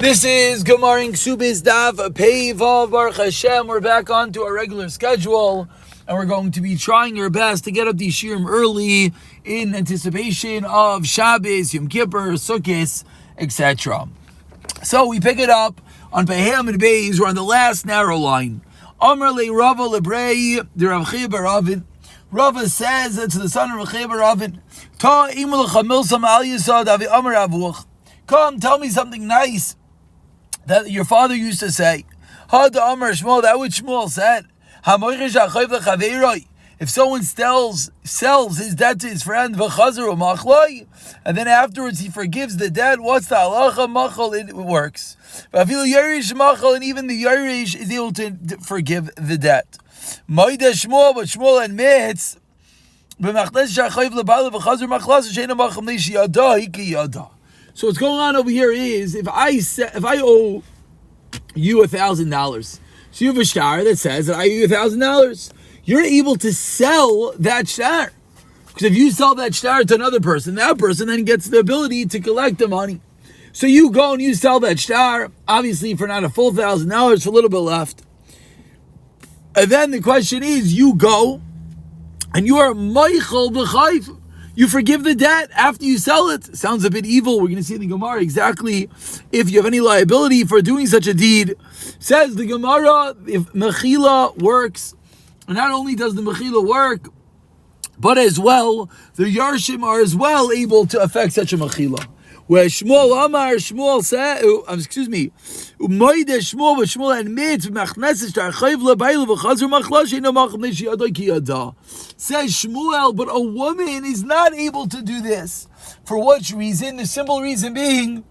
This is Gemara Kesubos Daf Pei Vav Baruch Hashem. We're back on to our regular schedule, and we're going to be trying our best to get up these shiurim early in anticipation of Shabbos, Yom Kippur, Sukkot, etc. So we pick it up on Peham and Beis. We're on the last narrow line. Amar le Rava lebrei the Rav Chia bar Avin. Rava says to the son of Rav Chia bar Avin, Ta imul chamilsam al yisad avi Amar avuch. Come, tell me something nice that your father used to say. Had Amar Shmuel, that which Shmuel said. If someone sells his debt to his friend, and then afterwards he forgives the debt, what's the halacha? Machal, it works. And even the Yarish is able to forgive the debt. But Shmuel admits, so what's going on over here is, if I owe you $1,000, so you have a shtar that says that I owe you $1,000, you're able to sell that shtar. Because if you sell that shtar to another person, that person then gets the ability to collect the money. So you go and you sell that shtar, obviously for not a full $1,000, for a little bit left. And then the question is, you go and you are Michael b'chayv. You forgive the debt after you sell it. Sounds a bit evil. We're going to see in the Gemara exactly if you have any liability for doing such a deed. Says the Gemara, if mechila works, and not only does the mechila work, but as well, the Yarshim are as well able to affect such a mechila. Where Shmuel Amar, Shmuel said, Umayde Shmuel, but Shmuel admits, says Shmuel, but a woman is not able to do this. For what reason? The simple reason being,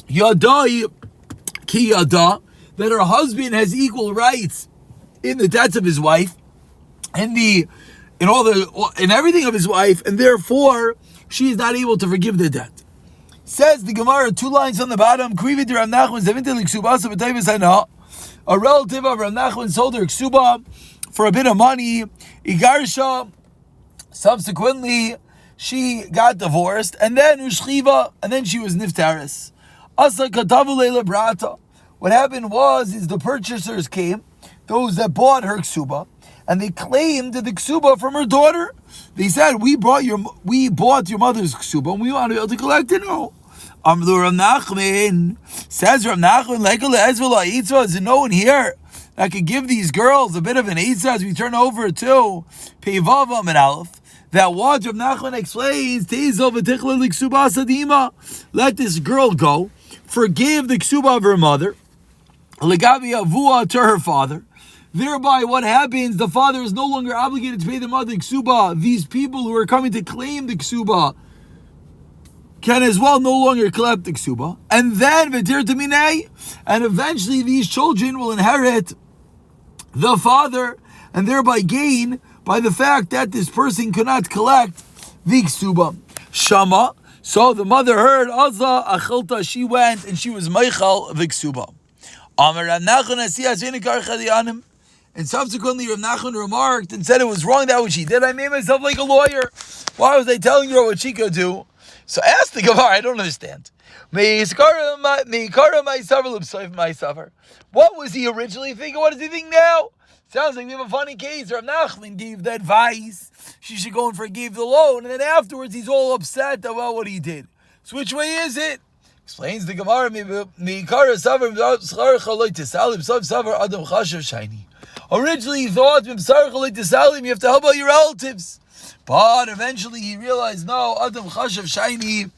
Yadai ki yada, that her husband has equal rights in the debts of his wife, and in everything of his wife, and therefore she is not able to forgive the debt. Says the Gemara, 2 lines on the bottom, a relative of Rav Nachman sold her ksuba for a bit of money. Igarsha, subsequently, she got divorced, and then ushchiva, and then she was niftaris. Asa katavu leila brata. What happened is the purchasers came, those that bought her ksuba, and they claimed the ksuba from her daughter. They said, we bought your mother's ksuba, and we want to be able to collect it. No. Amru Rav Nachman, says Rav Nachman, is no one here that could give these girls a bit of an eitzah as we turn over to Peivavam and Aleph. That what Rav Nachman explains, let this girl go, forgive the ksuba of her mother, legabi avua to her father. Thereby, what happens? The father is no longer obligated to pay the mother ksuba. These people who are coming to claim the ksuba can as well no longer collect the ksuba. And then, and eventually these children will inherit the father and thereby gain by the fact that this person could not collect the ksuba. Shama. So the mother heard, Azza achilta, she went and she was meichal the ksuba. And subsequently, Rav Nachman remarked and said it was wrong that what she did. I made myself like a lawyer. Why was I telling her what she could do? So ask the Gemara, I don't understand. What was he originally thinking? What does he think now? Sounds like we have a funny case. Rav Nachman gave the advice. She should go and forgive the loan. And then afterwards, he's all upset about what he did. So which way is it? Explains the Gemara, originally he thought, you have to help out your relatives. But eventually he realized, no, Adam Chashav Shaini,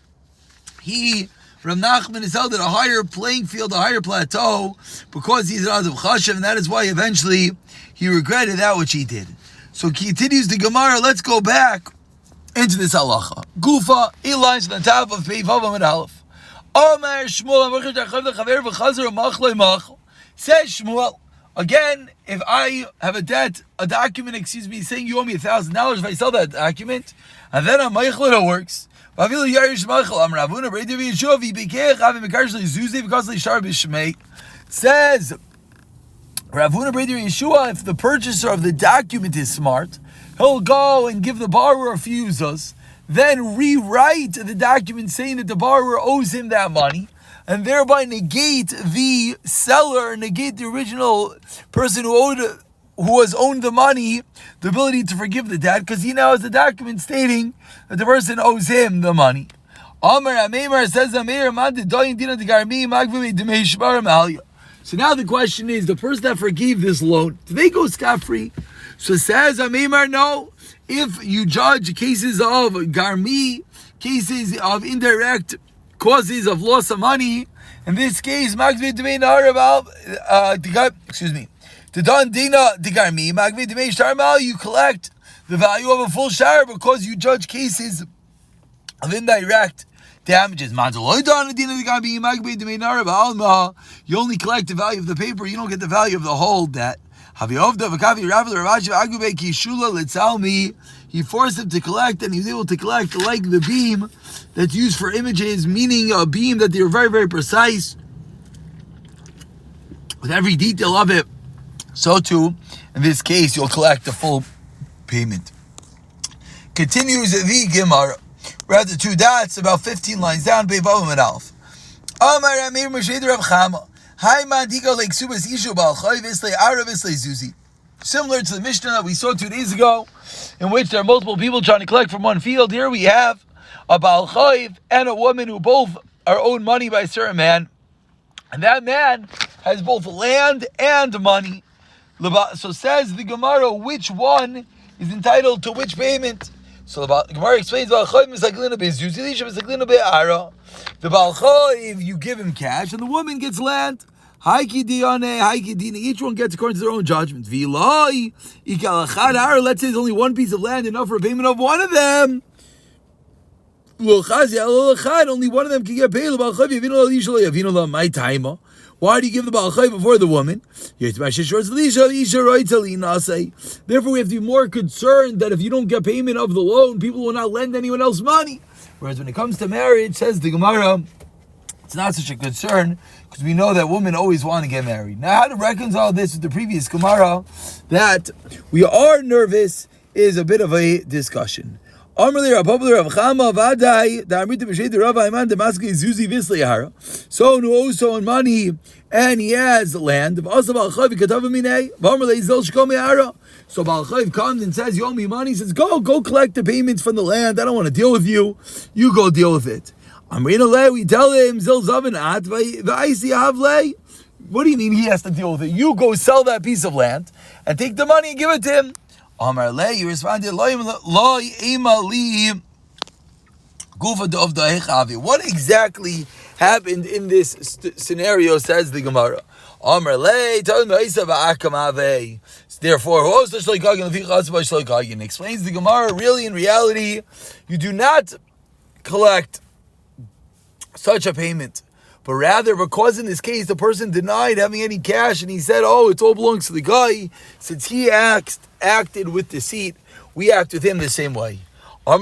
Rav Nachman is held at a higher playing field, a higher plateau, because he's an Adam Chashav, and that is why eventually he regretted that which he did. So continues the Gemara, let's go back into this halacha. Gufa, 8 lines on the top of Pei Vavam and Aleph. Says Shmuel, again, if I have a document, saying you owe me $1,000, if I sell that document, and then I'm meichel, it works. Says Ravuna Breder Yeshua, if the purchaser of the document is smart, he'll go and give the borrower a few zuz, then rewrite the document saying that the borrower owes him that money, and thereby negate the seller, negate the original person who was owned the money, the ability to forgive the debt, because he now has a document stating that the person owes him the money. Amar Amemar says Amir So now the question is, the person that forgave this loan, do they go scot-free? So says Amemar, no. If you judge cases of garmi, cases of indirect causes of loss of money, in this case, you collect the value of a full share because you judge cases of indirect damages. You only collect the value of the paper, you don't get the value of the whole debt. He forced him to collect, and he was able to collect like the beam that's used for images, meaning a beam that they're very, very precise with every detail of it. So too, in this case, you'll collect the full payment. Continues the Gemara. We're at the two dots, about 15 lines down, Be'vavim and Alf. Amar Amir Moshe Rav Chama. Similar to the Mishnah that we saw 2 days ago, in which there are multiple people trying to collect from one field. Here we have a Baal Chayv and a woman who both are owed money by a certain man, and that man has both land and money. So says the Gemara, which one is entitled to which payment? So the Gemara explains, the Baal Chayv, you give him cash, and the woman gets land. Each one gets according to their own judgment. Let's say there's only one piece of land, enough for a payment of one of them. Only one of them can get paid. Why do you give the Baal Chayv before the woman? Therefore, we have to be more concerned that if you don't get payment of the loan, people will not lend anyone else money. Whereas when it comes to marriage, says the Gemara, it's not such a concern, because we know that women always want to get married. Now, how to reconcile this with the previous Gemara, that we are nervous, is a bit of a discussion. Someone who owes someone money and he has land. So Baal Chayv comes and says, you owe me money. He says, go collect the payments from the land. I don't want to deal with you. You go deal with it. We tell him, what do you mean he has to deal with it? You go sell that piece of land and take the money and give it to him. Amar Le, you responded, what exactly happened in this scenario, says the Gemara. Amar Le, therefore, explains the Gemara, really in reality, you do not collect such a payment, but rather because in this case the person denied having any cash and he said, oh, it all belongs to the guy, since he acted with deceit, we act with him the same way. What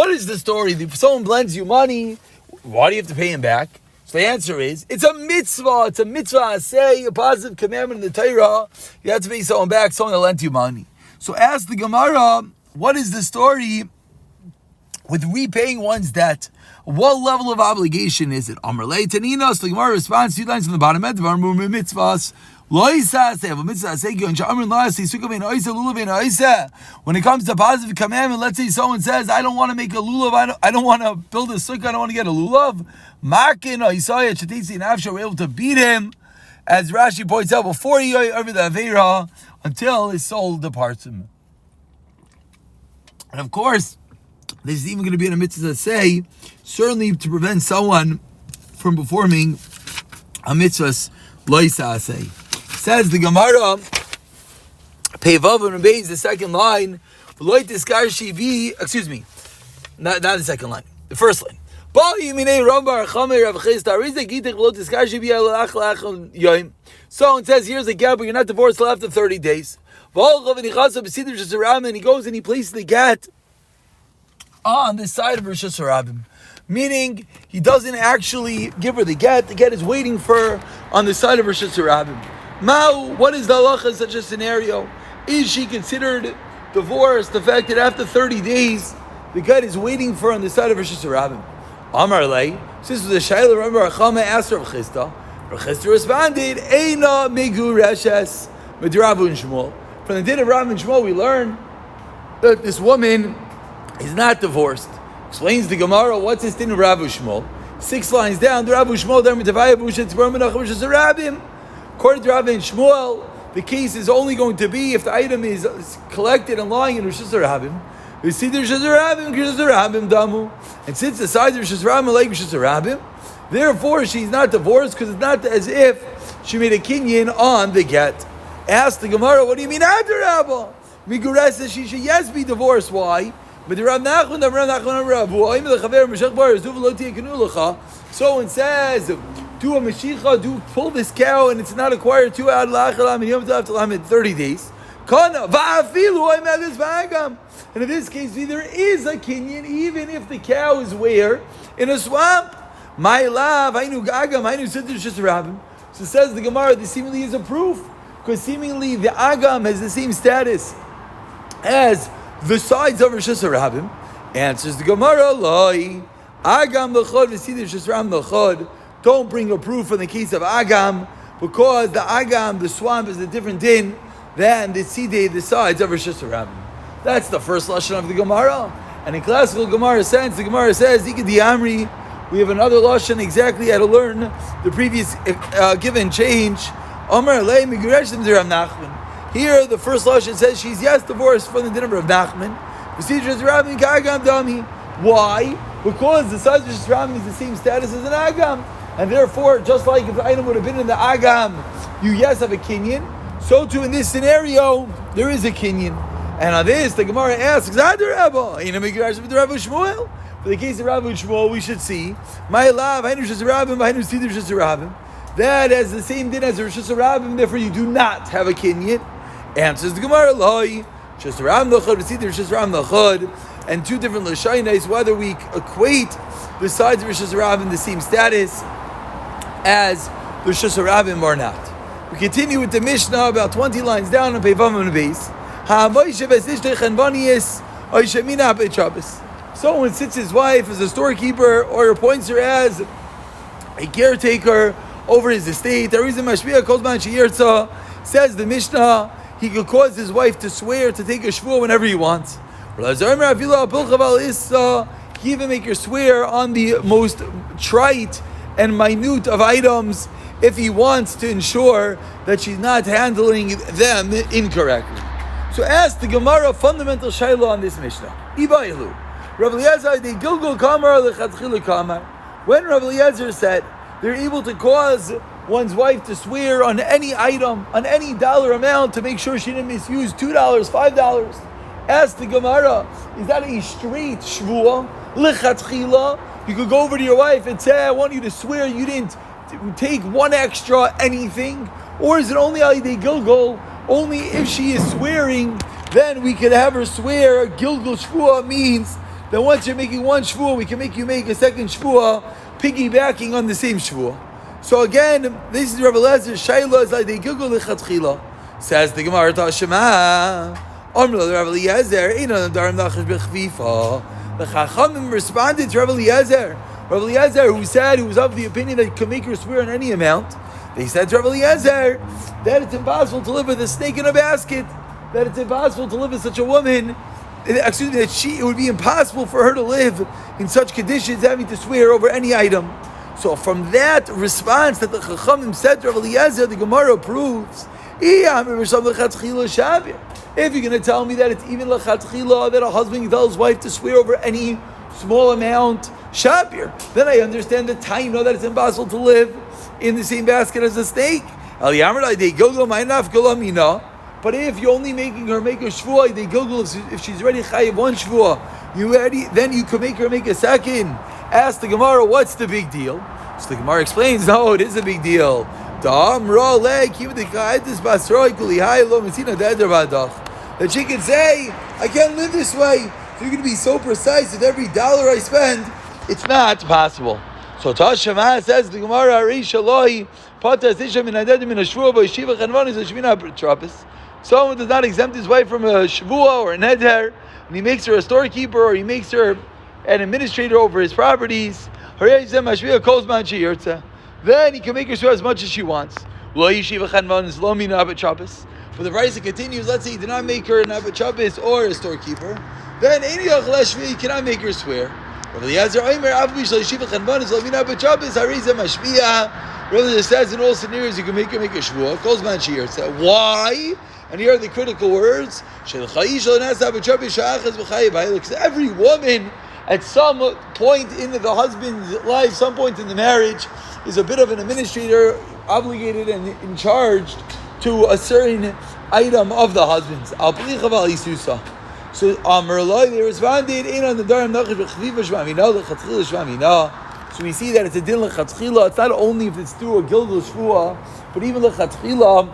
is the story? If someone lends you money, why do you have to pay him back? So the answer is, it's a mitzvah. It's a mitzvah, say a positive commandment in the Torah. You have to pay someone back, someone that lent you money. So ask the Gemara, what is the story with repaying one's debt? What level of obligation is it? Amar Le Taninos, the Gemara responds 2 lines from the bottom. Mitzvahs. When it comes to positive commandment, let's say someone says, I don't want to make a lulav, I don't want to build a sukkah, I don't want to get a lulav. We're able to beat him, as Rashi points out, before he over the Aveira, until his soul departs him. And of course, this is even going to be in a mitzvah to say, certainly to prevent someone from performing a mitzvah's loisa say. Says the Gemara, Peivav and Beis, the second line, excuse me, not the second line, the first line. So it says, here's a gap, but you're not divorced till after 30 days. And he goes and he places the get on the side of Rosh Hashanah, meaning he doesn't actually give her the get is waiting for her on the side of Rosh Hashanah. What is the halacha in such a scenario? Is she considered divorce, the fact that after 30 days, the guy is waiting for on the side of Rosh Hashanah. Amar lei, since the Shaila, remember, Achama asked Rav Chisda. Rav Chisda responded, Eina migureshes Rav and Shmuel. From the din of Rav and Shmuel, we learn that this woman is not divorced. Explains the Gemara, what's this din of Rav and Shmuel? 6 lines down, the Rav and Shmuel, according to Rav and Shmuel, the case is only going to be if the item is collected and lying in Rosh Hashanah. We see the Rosh Hashanah damu, and since the size of Rosh Hashanah like Rosh Hashanah, therefore she's not divorced because it's not as if she made a kinyan on the get. Ask the Gemara, what do you mean after Rabba? Miguras says she should yes be divorced. Why? But the Rav Nachman, so it says, do a Mashiach, do pull this cow and it's not acquired 2 out of 30 days. And in this case, there is a kinyan even if the cow is where? In a swamp. My love, I knew Agam, I knew Siddur Shesarabim. So says the Gemara, this seemingly is a proof. Because seemingly the Agam has the same status as the sides of Rosh Hashanah. Answers the Gemara, Loi. Agam l'chod v'siddur Shesarabim l'chod. Don't bring a proof in the case of Agam, because the Agam, the swamp, is a different din than the Siddur, the sides of Rosh Hashanah. That's the first lashon of the Gemara. And in classical Gemara sense, the Gemara says, Ikad Amri. We have another lashon exactly how to learn the previous given change. Amar lei migureshim de Rav Nachman. Here, the first lashon says she's yes divorced from the din of Rav Nachman. Why? Because the size of Shesram is the same status as an Agam. And therefore, just like if the item would have been in the Agam, you yes have a kinyan. So too in this scenario, there is a kinyan. And on this, the Gemara asks, for the case of Rav and Shmuel, we should see, my love, that has the same din as Rosh Hashanah, therefore you do not have a kinyan. Answers the Gemara, and 2 different Lashainais, whether we equate the sides of Rosh Hashanah in the same status as the Rosh Hashanah or not. We continue with the Mishnah about 20 lines down on Peivam and base. Someone sits his wife as a storekeeper or appoints her as a caretaker over his estate. Says the Mishnah, he could cause his wife to swear to take a shvuah whenever he wants. He even make her swear on the most trite and minute of items if he wants to ensure that she's not handling them incorrectly. So ask the Gemara fundamental shayla on this Mishnah. Ibaylu. Rav Eliezer, they gilgul kamar lechatchilu kamar. When Rav Eliezer said they're able to cause one's wife to swear on any item, on any dollar amount to make sure she didn't misuse $2, $5. Ask the Gemara, is that a straight shvuah? Lechatchila? You could go over to your wife and say, I want you to swear you didn't take 1 extra anything? Or is it only alidei gilgul? Only if she is swearing, then we could have her swear. Gilgul shvuah means that once you're making 1 shvuah, we can make you make a second shvuah, piggybacking on the same shvuah. So again, this is Rav Eliezer. Shayla is like the gilgul lechatchila. Says the Gemara Tashema. Amr Rav Eliezer. Einan darim nachash bechvifa. The Chachamim responded to Rav Eliezer. Rav Eliezer, who was of the opinion that you can make her swear on any amount. They said to Rav Eliezer that it's impossible to live with a snake in a basket. That it's impossible to live with such a woman. It would be impossible for her to live in such conditions, having to swear over any item. So from that response that the Chachamim said to Rav Eliezer, the Gemara proves, if you're going to tell me that it's even lechatchila, that a husband can tell his wife to swear over any small amount, shabir, then I understand the taina that it's impossible to live in the same basket as a snake. But if you're only making her make a shvuah, they gilgul if she's already chayiv 1 shvuah, then you can make her make a second. Ask the Gemara, what's the big deal? So the Gemara explains, no, it is a big deal. That she can say, I can't live this way. If you're going to be so precise with every dollar I spend, it's not possible. So Tashema says the Gemara, Someone does not exempt his wife from a shvua or a neder, and he makes her a storekeeper or he makes her an administrator over his properties. Then he can make her shvua as much as she wants. But the Raisa continues, let's say he did not make her an Abba Shabbos or a storekeeper, then he cannot make her swear. Rather, it says in all scenarios you can make her make a shvua. Why? And here are the critical words. Because every woman at some point in the husband's life, some point in the marriage, is a bit of an administrator, obligated and in charge to a certain item of the husband's. So they responded in on the darim So we see that it's a din lechatchila. It's not only if it's through a gilgul shvua, but even lechatchila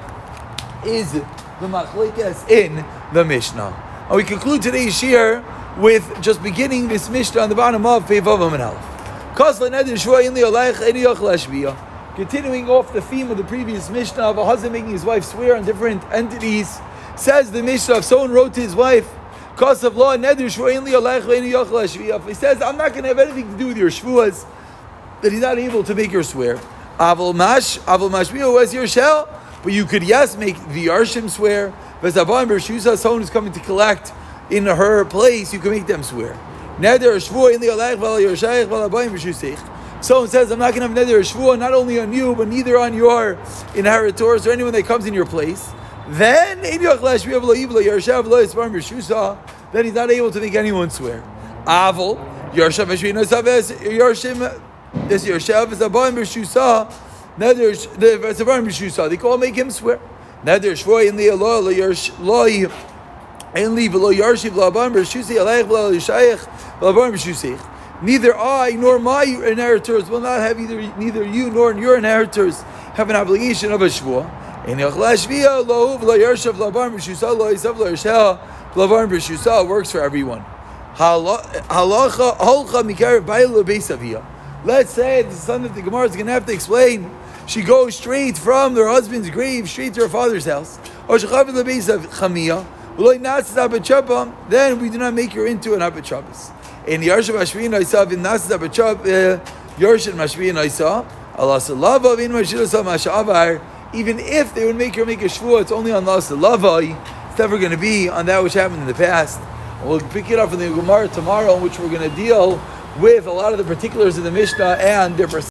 is the machlekes in the Mishnah. And we conclude today's shir with just beginning this Mishnah on the bottom of Peivav Amud Aleph. Continuing off the theme of the previous Mishnah of a husband making his wife swear on different entities, says the Mishnah, if someone wrote to his wife, because of law, if he says, I'm not going to have anything to do with your shvuas, that he's not able to make her swear. Avol mashmiya was your shell, but you could make the yarshim swear. Someone who's coming to collect in her place, you can make them swear. Someone says, I'm not going to have neder shvua, not only on you, but neither on your inheritors or anyone that comes in your place. Then he's not able to make anyone swear. Avol yarshim this yarshav is a baim b'shusa. They can all make him swear. Neder shvua in the loy and leave lo yarshiv la baim b'shusi alayich la yishayich la baim b'shusich. Neither I nor my inheritors will not have neither you nor your inheritors have an obligation of a shvua. Works for everyone. Let's say the son that the Gemara is going to have to explain. She goes straight from her husband's grave straight to her father's house. Then we do not make her into an Abba Shabbos. In Yarshim Mashvi'in Isa, in Nasas Abba Yarshim Mashvi'in Isa, Allah Salava, in Mashilasa Mashavar. Even if they would make her make a shvua, it's only on Las Lavai. It's never going to be on that which happened in the past. And we'll pick it up in the Gemara tomorrow, in which we're going to deal with a lot of the particulars of the Mishnah and their